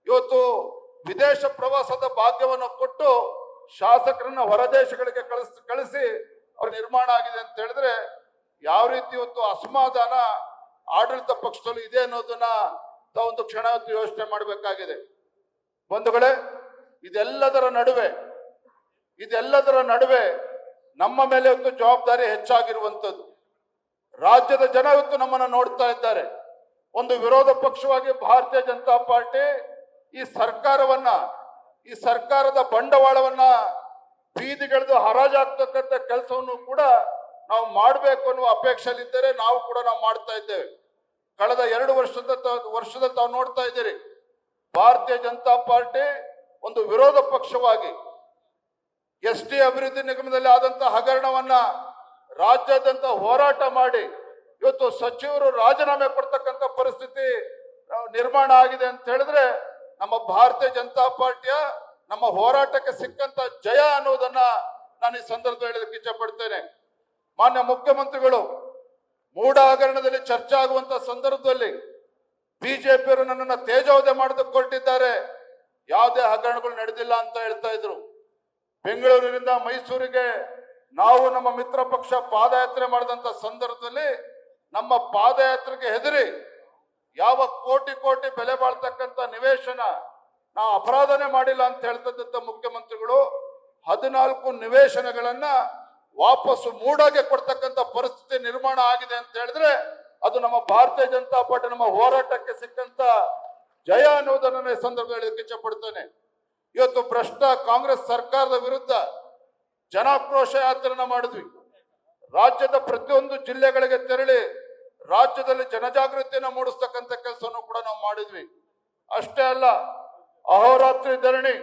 ಇವತ್ತು ವಿದೇಶ ಪ್ರವಾಸದ ಭಾಗ್ಯವನ್ನು ಕೊಟ್ಟು ಶಾಸಕರನ್ನ ಹೊರದೇಶಗಳಿಗೆ ಕಳಿಸಿ ಅವ್ರ ನಿರ್ಮಾಣ ಆಗಿದೆ ಅಂತ ಹೇಳಿದ್ರೆ ಯಾವ ರೀತಿ ಇವತ್ತು ಅಸಮಾಧಾನ ಆಡಳಿತ ಪಕ್ಷದಲ್ಲಿ ಇದೆ ಅನ್ನೋದನ್ನ ತಾವೊಂದು ಕ್ಷಣ ಯೋಚನೆ ಮಾಡಬೇಕಾಗಿದೆ. ಬಂಧುಗಳೇ, ಇದೆಲ್ಲದರ ನಡುವೆ ನಮ್ಮ ಮೇಲೆ ಇವತ್ತು ಜವಾಬ್ದಾರಿ ಹೆಚ್ಚಾಗಿರುವಂಥದ್ದು. ರಾಜ್ಯದ ಜನ ಇವತ್ತು ನಮ್ಮನ್ನ ನೋಡ್ತಾ ಇದ್ದಾರೆ. ಒಂದು ವಿರೋಧ ಪಕ್ಷವಾಗಿ ಭಾರತೀಯ ಜನತಾ ಪಾರ್ಟಿ ಈ ಸರ್ಕಾರದ ಬಂಡವಾಳವನ್ನ ಬೀದಿಗೆಳೆದು ಹರಾಜಾಗ್ತಕ್ಕಂಥ ಕೆಲಸವನ್ನು ಕೂಡ ನಾವು ಮಾಡಬೇಕು ಅನ್ನುವ ಅಪೇಕ್ಷೆಯಲ್ಲಿದ್ದರೆ ನಾವು ಮಾಡ್ತಾ ಇದ್ದೇವೆ. ಕಳೆದ 2 ವರ್ಷದ ತಾವು ನೋಡ್ತಾ ಇದ್ದೀರಿ, ಭಾರತೀಯ ಜನತಾ ಪಾರ್ಟಿ ಒಂದು ವಿರೋಧ ಪಕ್ಷವಾಗಿ ST ಅಭಿವೃದ್ಧಿ ನಿಗಮದಲ್ಲಿ ಆದಂತಹ ಹಗರಣವನ್ನ ರಾಜ್ಯಾದ್ಯಂತ ಹೋರಾಟ ಮಾಡಿ ಇವತ್ತು ಸಚಿವರು ರಾಜೀನಾಮೆ ಕೊಡ್ತಕ್ಕಂಥ ಪರಿಸ್ಥಿತಿ ನಿರ್ಮಾಣ ಆಗಿದೆ ಅಂತ ಹೇಳಿದ್ರೆ ನಮ್ಮ ಭಾರತೀಯ ಜನತಾ ಪಾರ್ಟಿಯ ನಮ್ಮ ಹೋರಾಟಕ್ಕೆ ಸಿಕ್ಕಂತ ಜಯ ಅನ್ನೋದನ್ನ ನಾನು ಈ ಸಂದರ್ಭದಲ್ಲಿ ಹೇಳಲಿಕ್ಕೆ ಇಚ್ಛೆ ಪಡ್ತೇನೆ. ಮಾನ್ಯ ಮುಖ್ಯಮಂತ್ರಿಗಳು ಮೂಢ ಹಗರಣದಲ್ಲಿ ಚರ್ಚೆ ಆಗುವಂತ ಸಂದರ್ಭದಲ್ಲಿ ಬಿಜೆಪಿಯವರು ನನ್ನನ್ನು ತೇಜೋವಧೆ ಮಾಡೋದಕ್ಕೆ ಹೊರಟಿದ್ದಾರೆ, ಯಾವುದೇ ಹಗರಣಗಳು ನಡೆದಿಲ್ಲ ಅಂತ ಹೇಳ್ತಾ ಇದ್ರು. ಬೆಂಗಳೂರಿನಿಂದ ಮೈಸೂರಿಗೆ ನಾವು ನಮ್ಮ ಮಿತ್ರ ಪಕ್ಷ ಪಾದಯಾತ್ರೆ ಮಾಡಿದಂತ ಸಂದರ್ಭದಲ್ಲಿ ನಮ್ಮ ಪಾದಯಾತ್ರೆಗೆ ಹೆದರಿ ಯಾವ ಕೋಟಿ ಬೆಲೆ ಬಾಳ್ತಕ್ಕಂಥ ನಿವೇಶನ ನಾವು ಅಪರಾಧನೆ ಮಾಡಿಲ್ಲ ಅಂತ ಹೇಳ್ತಕ್ಕಂಥ ಮುಖ್ಯಮಂತ್ರಿಗಳು 14 ನಿವೇಶನಗಳನ್ನ ವಾಪಸ್ಸು ಮೂಡಾಗೆ ಕೊಡ್ತಕ್ಕಂಥ ಪರಿಸ್ಥಿತಿ ನಿರ್ಮಾಣ ಆಗಿದೆ ಅಂತ ಹೇಳಿದ್ರೆ ಅದು ನಮ್ಮ ಭಾರತೀಯ ಜನತಾ ಪಾರ್ಟಿ ನಮ್ಮ ಹೋರಾಟಕ್ಕೆ ಸಿಕ್ಕಂತ ಜಯ ಅನ್ನೋದನ್ನ ಈ ಸಂದರ್ಭದಲ್ಲಿ ಹೇಳಲಿಕ್ಕೆ ಇಚ್ಛೆ ಪಡ್ತೇನೆ. ಇವತ್ತು ಭ್ರಷ್ಟ ಕಾಂಗ್ರೆಸ್ ಸರ್ಕಾರದ ವಿರುದ್ಧ ಜನಾಕ್ರೋಶ ಯಾತ್ರೆನ ಮಾಡಿದ್ವಿ. ರಾಜ್ಯದ ಪ್ರತಿಯೊಂದು ಜಿಲ್ಲೆಗಳಿಗೆ ತೆರಳಿ ರಾಜ್ಯದಲ್ಲಿ ಜನಜಾಗೃತಿಯನ್ನು ಮೂಡಿಸ್ತಕ್ಕಂಥ ಕೆಲಸವನ್ನು ಕೂಡ ನಾವು ಮಾಡಿದ್ವಿ. ಅಷ್ಟೇ ಅಲ್ಲ, ಅಹೋರಾತ್ರಿ ಧರಣಿ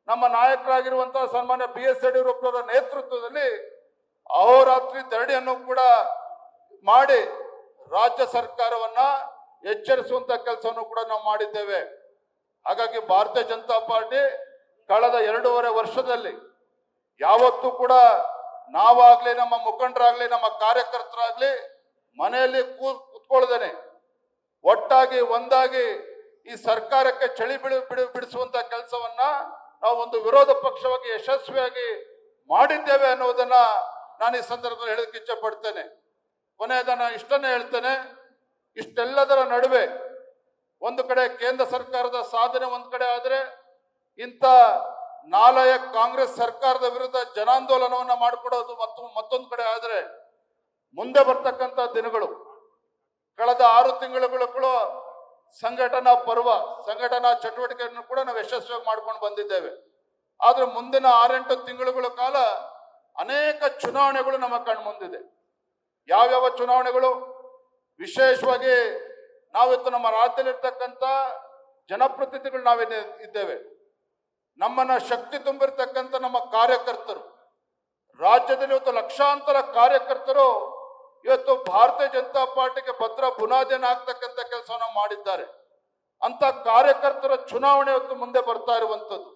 ನಮ್ಮ ನಾಯಕರಾಗಿರುವಂತಹ ಸನ್ಮಾನ್ಯ BS ಯಡಿಯೂರಪ್ಪರ ನೇತೃತ್ವದಲ್ಲಿ ಅಹೋರಾತ್ರಿ ಧರಣಿಯನ್ನು ಕೂಡ ಮಾಡಿ ರಾಜ್ಯ ಸರ್ಕಾರವನ್ನ ಎಚ್ಚರಿಸುವಂತ ಕೆಲಸವನ್ನು ಕೂಡ ನಾವು ಮಾಡಿದ್ದೇವೆ. ಹಾಗಾಗಿ ಭಾರತೀಯ ಜನತಾ ಪಾರ್ಟಿ ಕಳೆದ 2.5 ವರ್ಷದಲ್ಲಿ ಯಾವತ್ತೂ ಕೂಡ ನಾವಾಗ್ಲಿ, ನಮ್ಮ ಮುಖಂಡರಾಗ್ಲಿ, ನಮ್ಮ ಕಾರ್ಯಕರ್ತರಾಗ್ಲಿ ಮನೆಯಲ್ಲಿ ಕೂತ್ಕೊಳ್ಳದೇನೆ ಒಟ್ಟಾಗಿ ಒಂದಾಗಿ ಈ ಸರ್ಕಾರಕ್ಕೆ ಚಳಿ ಬಿಡಿಸುವಂತ ಕೆಲಸವನ್ನ ನಾವು ಒಂದು ವಿರೋಧ ಪಕ್ಷವಾಗಿ ಯಶಸ್ವಿಯಾಗಿ ಮಾಡಿದ್ದೇವೆ ಅನ್ನೋದನ್ನ ನಾನು ಈ ಸಂದರ್ಭದಲ್ಲಿ ಹೇಳಕ್ಕೆ ಇಚ್ಛೆ ಪಡ್ತೇನೆ. ಕೊನೆಯದನ್ನ ಇಷ್ಟನ್ನೇ ಹೇಳ್ತೇನೆ, ಇಷ್ಟೆಲ್ಲದರ ನಡುವೆ ಒಂದು ಕಡೆ ಕೇಂದ್ರ ಸರ್ಕಾರದ ಸಾಧನೆ ಒಂದ್ ಕಡೆ ಆದ್ರೆ, ಇಂಥ ನಾಲಾಯ ಕಾಂಗ್ರೆಸ್ ಸರ್ಕಾರದ ವಿರುದ್ಧ ಜನಾಂದೋಲನವನ್ನ ಮಾಡಿಕೊಡೋದು ಮತ್ತೊಂದು ಕಡೆ ಆದ್ರೆ, ಮುಂದೆ ಬರ್ತಕ್ಕಂಥ ದಿನಗಳು ಕಳೆದ 6 ತಿಂಗಳುಗಳು ಸಂಘಟನಾ ಪರ್ವ, ಸಂಘಟನಾ ಚಟುವಟಿಕೆಯನ್ನು ಕೂಡ ನಾವು ಯಶಸ್ವಿಯಾಗಿ ಮಾಡ್ಕೊಂಡು ಬಂದಿದ್ದೇವೆ. ಆದ್ರೆ ಮುಂದಿನ 6-8 ತಿಂಗಳುಗಳ ಕಾಲ ಅನೇಕ ಚುನಾವಣೆಗಳು ನಮ್ಮ ಕಣ್ಮುಂದಿದೆ. ಯಾವ್ಯಾವ ಚುನಾವಣೆಗಳು? ವಿಶೇಷವಾಗಿ ನಾವಿತ್ತು ನಮ್ಮ ರಾಜ್ಯದಲ್ಲಿರ್ತಕ್ಕಂಥ ಜನಪ್ರತಿನಿಧಿಗಳು ನಾವೇನೇ ಇದ್ದೇವೆ, ನಮ್ಮನ್ನ ಶಕ್ತಿ ತುಂಬಿರ್ತಕ್ಕಂಥ ನಮ್ಮ ಕಾರ್ಯಕರ್ತರು, ರಾಜ್ಯದಲ್ಲಿ ಇವತ್ತು ಲಕ್ಷಾಂತರ ಕಾರ್ಯಕರ್ತರು ಇವತ್ತು ಭಾರತೀಯ ಜನತಾ ಪಾರ್ಟಿಗೆ ಭದ್ರ ಬುನಾದಿಯನ್ನು ಹಾಕ್ತಕ್ಕಂಥ ಕೆಲಸವನ್ನ ಮಾಡಿದ್ದಾರೆ. ಅಂತ ಕಾರ್ಯಕರ್ತರ ಚುನಾವಣೆ ಇವತ್ತು ಮುಂದೆ ಬರ್ತಾ ಇರುವಂತದ್ದು.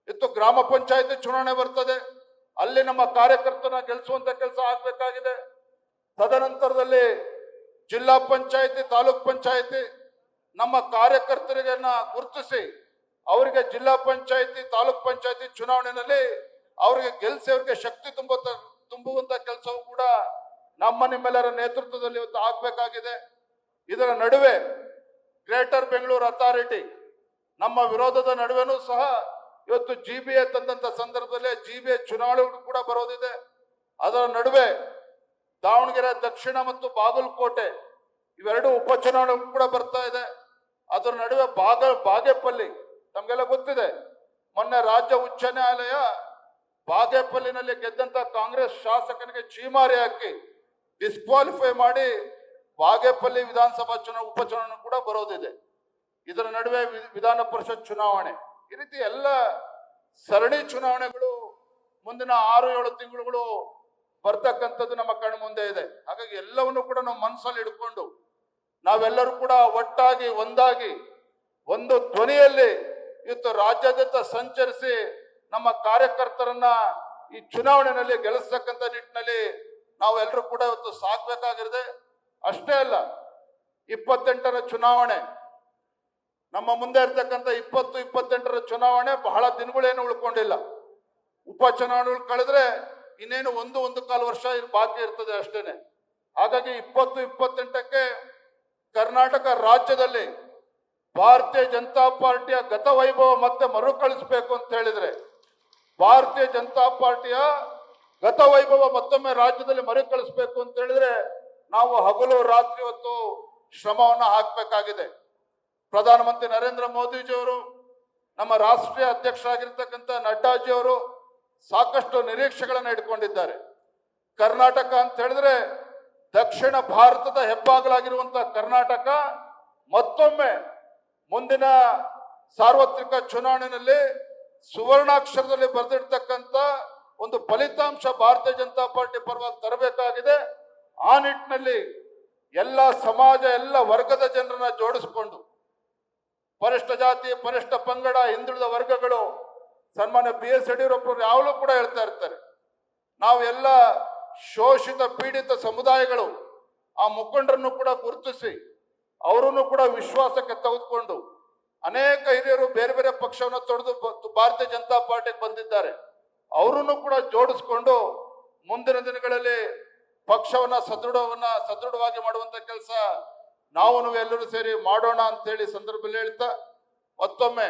ಇವತ್ತು ಗ್ರಾಮ ಪಂಚಾಯತಿ ಚುನಾವಣೆ ಬರ್ತದೆ, ಅಲ್ಲಿ ನಮ್ಮ ಕಾರ್ಯಕರ್ತರನ್ನ ಗೆಲ್ಲಿಸುವಂತ ಕೆಲಸ ಆಗ್ಬೇಕಾಗಿದೆ. ತದನಂತರದಲ್ಲಿ ಜಿಲ್ಲಾ ಪಂಚಾಯತಿ, ತಾಲೂಕ್ ಪಂಚಾಯತಿ ನಮ್ಮ ಕಾರ್ಯಕರ್ತರಿಗೆ ಗುರುತಿಸಿ ಅವರಿಗೆ ಜಿಲ್ಲಾ ಪಂಚಾಯತಿ, ತಾಲೂಕ್ ಪಂಚಾಯತಿ ಚುನಾವಣೆಯಲ್ಲಿ ಅವರಿಗೆ ಗೆಲ್ಲಿಸಿ ಅವರಿಗೆ ಶಕ್ತಿ ತುಂಬುವಂತ ಕೆಲಸವೂ ಕೂಡ ನಮ್ಮ ನಿಮ್ಮೆಲ್ಲರ ನೇತೃತ್ವದಲ್ಲಿ ಇವತ್ತು ಆಗ್ಬೇಕಾಗಿದೆ. ಇದರ ನಡುವೆ ಗ್ರೇಟರ್ ಬೆಂಗಳೂರು ಅಥಾರಿಟಿ ನಮ್ಮ ವಿರೋಧದ ನಡುವೆನೂ ಸಹ ಇವತ್ತು GBA ತಂದಂತ ಸಂದರ್ಭದಲ್ಲಿ GBA ಚುನಾವಣೆಗಳು ಕೂಡ ಬರೋದಿದೆ. ಅದರ ನಡುವೆ ದಾವಣಗೆರೆ ದಕ್ಷಿಣ ಮತ್ತು ಬಾಗಲಕೋಟೆ ಇವೆರಡು ಉಪಚುನಾವಣೆ ಕೂಡ ಬರ್ತಾ ಇದೆ. ಅದರ ನಡುವೆ ಬಾಗೇಪಲ್ಲಿ ತಮಗೆಲ್ಲ ಗೊತ್ತಿದೆ, ಮೊನ್ನೆ ರಾಜ್ಯ ಉಚ್ಚ ನ್ಯಾಯಾಲಯ ಬಾಗೇಪಲ್ಲಿನಲ್ಲಿ ಗೆದ್ದಂತ ಕಾಂಗ್ರೆಸ್ ಶಾಸಕನಿಗೆ ಚೀಮಾರಿ ಹಾಕಿ ಡಿಸ್ಕ್ವಾಲಿಫೈ ಮಾಡಿ ಬಾಗೇಪಲ್ಲಿ ವಿಧಾನಸಭಾ ಉಪಚುನಾವಣೆ ಕೂಡ ಬರೋದಿದೆ. ಇದರ ನಡುವೆ ವಿಧಾನ ಪರಿಷತ್ ಚುನಾವಣೆ, ಈ ರೀತಿ ಎಲ್ಲ ಸರಣಿ ಚುನಾವಣೆಗಳು ಮುಂದಿನ 6-7 ತಿಂಗಳುಗಳು ಬರ್ತಕ್ಕಂಥದ್ದು ನಮ್ಮ ಕಣ್ಣು ಮುಂದೆ ಇದೆ. ಹಾಗಾಗಿ ಎಲ್ಲವನ್ನು ಕೂಡ ನಾವು ಮನಸ್ಸಲ್ಲಿ ಇಟ್ಕೊಂಡು ನಾವೆಲ್ಲರೂ ಕೂಡ ಒಟ್ಟಾಗಿ ಒಂದಾಗಿ ಒಂದು ಧ್ವನಿಯಲ್ಲಿ ಇವತ್ತು ರಾಜ್ಯಾದ್ಯಂತ ಸಂಚರಿಸಿ ನಮ್ಮ ಕಾರ್ಯಕರ್ತರನ್ನ ಈ ಚುನಾವಣೆಯಲ್ಲಿ ಗೆಲ್ಲಿಸ್ತಕ್ಕಂಥ ನಿಟ್ಟಿನಲ್ಲಿ ನಾವೆಲ್ಲರೂ ಕೂಡ ಇವತ್ತು ಸಾಗಬೇಕಾಗಿರುತ್ತೆ. ಅಷ್ಟೇ ಅಲ್ಲ, 28ರ ಚುನಾವಣೆ ನಮ್ಮ ಮುಂದೆ ಇರ್ತಕ್ಕಂಥ 20-28ರ ಚುನಾವಣೆ ಬಹಳ ದಿನಗಳೇನು ಉಳ್ಕೊಂಡಿಲ್ಲ. ಉಪಚುನಾವಣೆಗಳು ಕಳೆದ್ರೆ ಇನ್ನೇನು 1.25 ವರ್ಷ ಬಾಕಿ ಇರ್ತದೆ ಅಷ್ಟೇನೆ. ಹಾಗಾಗಿ 20-28ಕ್ಕೆ ಕರ್ನಾಟಕ ರಾಜ್ಯದಲ್ಲಿ ಭಾರತೀಯ ಜನತಾ ಪಾರ್ಟಿಯ ಗತ ವೈಭವ ಮತ್ತೆ ಮರುಕಳಿಸಬೇಕು ಅಂತ ಹೇಳಿದ್ರೆ, ಭಾರತೀಯ ಜನತಾ ಪಾರ್ಟಿಯ ಗತ ವೈಭವ ಮತ್ತೊಮ್ಮೆ ರಾಜ್ಯದಲ್ಲಿ ಮರುಕಳಿಸಬೇಕು ಅಂತ ಹೇಳಿದ್ರೆ ನಾವು ಹಗಲು ರಾತ್ರಿ ಹೊತ್ತು ಶ್ರಮವನ್ನ ಹಾಕಬೇಕಾಗಿದೆ. ಪ್ರಧಾನಮಂತ್ರಿ ನರೇಂದ್ರ ಮೋದಿಜಿಯವರು, ನಮ್ಮ ರಾಷ್ಟ್ರೀಯ ಅಧ್ಯಕ್ಷರಾಗಿರ್ತಕ್ಕಂಥ ನಡ್ಡಾಜಿಯವರು ಸಾಕಷ್ಟು ನಿರೀಕ್ಷೆಗಳನ್ನು ಇಟ್ಕೊಂಡಿದ್ದಾರೆ. ಕರ್ನಾಟಕ ಅಂತ ಹೇಳಿದ್ರೆ ದಕ್ಷಿಣ ಭಾರತದ ಹೆಬ್ಬಾಗಲಾಗಿರುವಂತಹ ಕರ್ನಾಟಕ ಮತ್ತೊಮ್ಮೆ ಮುಂದಿನ ಸಾರ್ವತ್ರಿಕ ಚುನಾವಣೆಯಲ್ಲಿ ಸುವರ್ಣಾಕ್ಷರದಲ್ಲಿ ಬರೆದಿರ್ತಕ್ಕಂಥ ಒಂದು ಫಲಿತಾಂಶ ಭಾರತೀಯ ಜನತಾ ಪಾರ್ಟಿ ಪರವಾಗಿ ತರಬೇಕಾಗಿದೆ. ಆ ನಿಟ್ಟಿನಲ್ಲಿ ಎಲ್ಲ ಸಮಾಜ, ಎಲ್ಲ ವರ್ಗದ ಜನರನ್ನ ಜೋಡಿಸಿಕೊಂಡು ಪರಿಷ್ಠ ಜಾತಿ, ಪರಿಷ್ಠ ಪಂಗಡ, ಹಿಂದುಳಿದ ವರ್ಗಗಳು ಸನ್ಮಾನ್ಯ BS ಯಡಿಯೂರಪ್ಪರು ಯಾವಾಗಲೂ ಕೂಡ ಹೇಳ್ತಾ ಇರ್ತಾರೆ, ನಾವು ಎಲ್ಲ ಶೋಷಿತ ಪೀಡಿತ ಸಮುದಾಯಗಳು ಆ ಮುಖಂಡರನ್ನು ಕೂಡ ಗುರುತಿಸಿ ಅವರನ್ನು ಕೂಡ ವಿಶ್ವಾಸಕ್ಕೆ ತೆಗೆದುಕೊಂಡು ಅನೇಕ ಹಿರಿಯರು ಬೇರೆ ಬೇರೆ ಪಕ್ಷವನ್ನು ತೊಡೆದು ಭಾರತೀಯ ಜನತಾ ಪಾರ್ಟಿಗೆ ಬಂದಿದ್ದಾರೆ. ಅವರನ್ನು ಕೂಡ ಜೋಡಿಸ್ಕೊಂಡು ಮುಂದಿನ ದಿನಗಳಲ್ಲಿ ಪಕ್ಷವನ್ನ ಸದೃಢವಾಗಿ ಮಾಡುವಂತ ಕೆಲಸ ನಾವು ಎಲ್ಲರೂ ಸೇರಿ ಮಾಡೋಣ ಅಂತ ಹೇಳಿ ಸಂದರ್ಭದಲ್ಲಿ ಹೇಳ್ತಾ, ಮತ್ತೊಮ್ಮೆ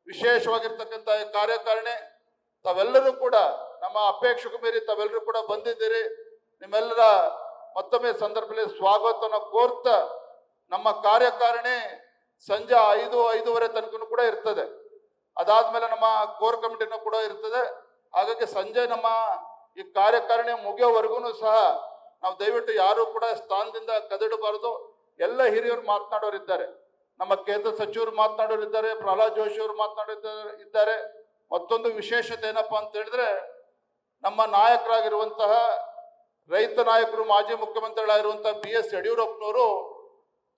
ವಿಶೇಷವಾಗಿರ್ತಕ್ಕಂಥ ಈ ಕಾರ್ಯಕಾರಿಣಿ ತಾವೆಲ್ಲರೂ ಕೂಡ ನಮ್ಮ ಅಪೇಕ್ಷೆಗೂ ಮೀರಿ ತಾವೆಲ್ಲರೂ ಕೂಡ ಬಂದಿದ್ದೀರಿ. ನಿಮ್ಮೆಲ್ಲರ ಮತ್ತೊಮ್ಮೆ ಸಂದರ್ಭದಲ್ಲಿ ಸ್ವಾಗತವನ್ನು ಕೋರ್ತಾ, ನಮ್ಮ ಕಾರ್ಯಕಾರಿಣಿ ಸಂಜೆ 5-5:30 ತನಕ ಕೂಡ ಇರ್ತದೆ. ಅದಾದ್ಮೇಲೆ ನಮ್ಮ ಕೋರ್ ಕಮಿಟಿನೂ ಕೂಡ ಇರ್ತದೆ. ಹಾಗಾಗಿ ಸಂಜೆ ನಮ್ಮ ಈ ಕಾರ್ಯಕಾರಿಣಿ ಮುಗಿಯೋವರೆಗೂ ಸಹ ನಾವು ದಯವಿಟ್ಟು ಯಾರು ಕೂಡ ಸ್ಥಾನದಿಂದ ಕದಡಬಾರದು. ಎಲ್ಲ ಹಿರಿಯರು ಮಾತನಾಡೋರಿದ್ದಾರೆ, ನಮ್ಮ ಕೇಂದ್ರ ಸಚಿವರು ಮಾತನಾಡೋರಿದ್ದಾರೆ, ಪ್ರಹ್ಲಾದ್ ಜೋಶಿ ಅವರು ಮಾತನಾಡಿದ್ದಾರೆ. ಮತ್ತೊಂದು ವಿಶೇಷತೆ ಏನಪ್ಪಾ ಅಂತ ಹೇಳಿದ್ರೆ, ನಮ್ಮ ನಾಯಕರಾಗಿರುವಂತಹ ರೈತ ನಾಯಕರು, ಮಾಜಿ ಮುಖ್ಯಮಂತ್ರಿಗಳಾಗಿರುವಂತಹ BS ಯಡಿಯೂರಪ್ಪನವರು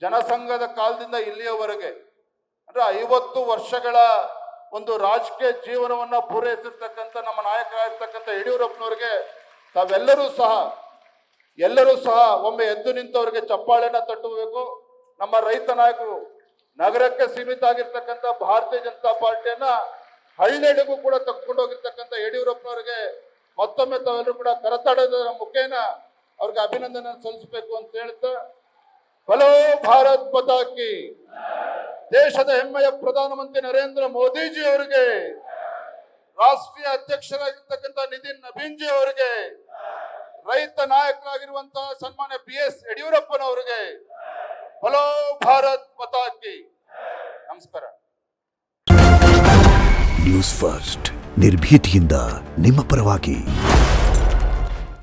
ಜನಸಂಘದ ಕಾಲದಿಂದ ಇಲ್ಲಿಯವರೆಗೆ ಅಂದ್ರೆ 50 ವರ್ಷಗಳ ಒಂದು ರಾಜಕೀಯ ಜೀವನವನ್ನ ಪೂರೈಸಿರ್ತಕ್ಕಂಥ ನಮ್ಮ ನಾಯಕರಾಗಿರ್ತಕ್ಕಂಥ ಯಡಿಯೂರಪ್ಪನವರಿಗೆ ಎಲ್ಲರೂ ಸಹ ಒಮ್ಮೆ ಎದ್ದು ನಿಂತವರಿಗೆ ಚಪ್ಪಾಳೆನ ತಟ್ಟಬೇಕು. ನಮ್ಮ ರೈತ ನಾಯಕರು ನಗರಕ್ಕೆ ಸೀಮಿತ ಆಗಿರ್ತಕ್ಕಂಥ ಭಾರತೀಯ ಜನತಾ ಪಾರ್ಟಿಯನ್ನ ಹಳ್ಳಿಗೂ ಕೂಡ ತೆಗೆದುಕೊಂಡು ಹೋಗಿರ್ತಕ್ಕಂಥ ಯಡಿಯೂರಪ್ಪನವರಿಗೆ ಮತ್ತೊಮ್ಮೆ ತಾವೆಲ್ಲರೂ ಕೂಡ ಕರತಾಡೋದರ ಮುಖೇನ ಅವ್ರಿಗೆ ಅಭಿನಂದನೆ ಸಲ್ಲಿಸಬೇಕು ಅಂತ ಹೇಳ್ತಾ, ಬಲೋ ಭಾರತ್ ಮಾತಾ ಕಿ, ದೇಶದ ಹೆಮ್ಮೆಯ ಪ್ರಧಾನಮಂತ್ರಿ ನರೇಂದ್ರ ಮೋದಿಜಿ ಅವರಿಗೆ, ರಾಷ್ಟ್ರೀಯ ಅಧ್ಯಕ್ಷರಾಗಿರ್ತಕ್ಕಂಥ ನಿತಿನ್ ನಬೀನ್ ಜಿ ಅವರಿಗೆ, ರೈತ ನಾಯಕರಾಗಿರುವಂತಹ ಸನ್ಮಾನ್ಯ BS ಯಡಿಯೂರಪ್ಪನವರಿಗೆ ಬಲೋ ಭಾರತ್ ಮಾತಾ ಕಿ. ನಮಸ್ಕಾರ. ನ್ಯೂಸ್ ಫಸ್ಟ್ ನಿರ್ಭೀತಿಯಿಂದ ನಿಮ್ಮ ಪರವಾಗಿ.